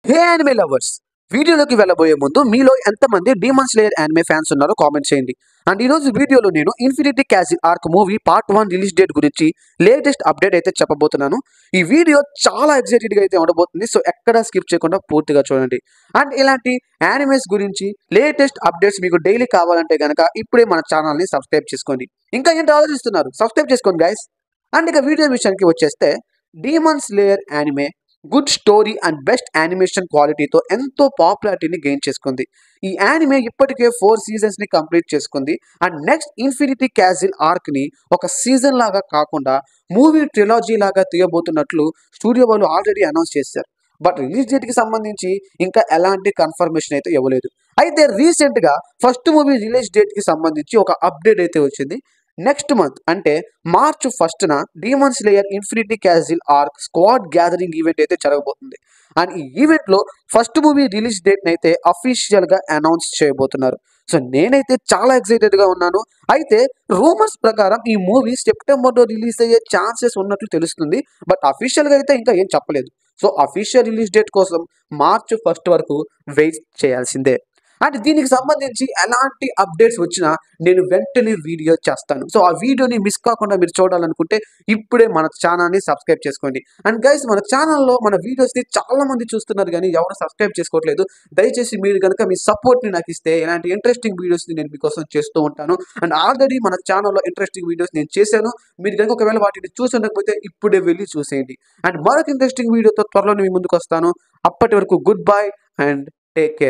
హే anime lovers, వీడియోలోకి వెళ్ళబోయే ముందు మీలో ఎంతమంది డీమన్ స్లేయర్ యానిమే ఫ్యాన్స్ ఉన్నారో కామెంట్ చేయండి. అండ్ ఈరోజు వీడియోలో నేను infinity castle arc movie part 1 release date గురించి లేటెస్ట్ అప్డేట్ అయితే చెప్పబోతున్నాను. ఈ వీడియో చాలా ఎక్సైటెడ్గా అయితే ఉండబోతుంది. సో ఎక్కడా స్కిప్ చేయకుండా పూర్తిగా చూడండి. అండ్ ఇలాంటి యానిమేస్ గురించి లేటెస్ట్ అప్డేట్స్ మీకు డైలీ కావాలంటే కనుక ఇప్పుడే మన ఛానల్ని సబ్స్క్రైబ్ చేసుకోండి. ఇంకా ఏంటి ఆలోచిస్తున్నారు? సబ్స్క్రైబ్ చేసుకోండి గైస్. అండ్ ఇక వీడియో విషయానికి వచ్చేస్తే, demon slayer anime good story and best animation క్వాలిటీతో ఎంతో పాపులారిటీని గెయిన్ చేసుకుంది. ఈ యానిమే ఇప్పటికే 4 సీజన్స్ని కంప్లీట్ చేసుకుంది. అండ్ నెక్స్ట్ ఇన్ఫినిటీ క్యాసిల్ ఆర్క్ని ఒక సీజన్ లాగా కాకుండా మూవీ ట్రిలాజీ లాగా తీయబోతున్నట్లు స్టూడియో వాళ్ళు ఆల్రెడీ అనౌన్స్ చేశారు. బట్ రిలీజ్ డేట్కి సంబంధించి ఇంకా ఎలాంటి కన్ఫర్మేషన్ అయితే ఇవ్వలేదు. అయితే రీసెంట్గా ఫస్ట్ మూవీ రిలీజ్ డేట్కి సంబంధించి ఒక అప్డేట్ అయితే వచ్చింది. నెక్స్ట్ మంత్ అంటే మార్చ్ 1న demon slayer infinity castle arc squad gathering event అయితే జరగబోతుంది. అండ్ ఈ ఈవెంట్లో ఫస్ట్ మూవీ రిలీజ్ డేట్ని అయితే అఫీషియల్గా అనౌన్స్ చేయబోతున్నారు. సో నేనైతే చాలా ఎక్సైటెడ్గా ఉన్నాను. అయితే రూమర్స్ ప్రకారం ఈ మూవీ సెప్టెంబర్లో రిలీజ్ అయ్యే ఛాన్సెస్ ఉన్నట్లు తెలుస్తుంది. బట్ అఫీషియల్గా అయితే ఇంకా ఏం చెప్పలేదు. సో అఫీషియల్ రిలీజ్ డేట్ కోసం మార్చ్ 1 వరకు వెయిట్ చేయాల్సిందే. అండ్ దీనికి సంబంధించి ఎలాంటి అప్డేట్స్ వచ్చినా నేను వెంటనే వీడియో చేస్తాను. సో ఆ వీడియోని మిస్ కాకుండా మీరు చూడాలనుకుంటే ఇప్పుడే మన ఛానల్ని సబ్స్క్రైబ్ చేసుకోండి. అండ్ గైస్, మన ఛానల్లో మన వీడియోస్ని చాలా మంది చూస్తున్నారు కానీ ఎవరు సబ్స్క్రైబ్ చేసుకోవట్లేదు. దయచేసి మీరు కనుక మీ సపోర్ట్ని నాకు ఇస్తే ఇలాంటి ఇంట్రెస్టింగ్ వీడియోస్ని నేను మీకోసం చేస్తూ ఉంటాను. అండ్ ఆల్రెడీ మన ఛానల్లో ఇంట్రెస్టింగ్ వీడియోస్ నేను చేశాను. మీరు కనుక ఒకవేళ వాటిని చూసి ఉండకపోతే ఇప్పుడే వెళ్ళి చూసేయండి. అండ్ మరొక ఇంట్రెస్టింగ్ వీడియోతో త్వరలో మీ ముందుకు వస్తాను. అప్పటి వరకు good bye and take care.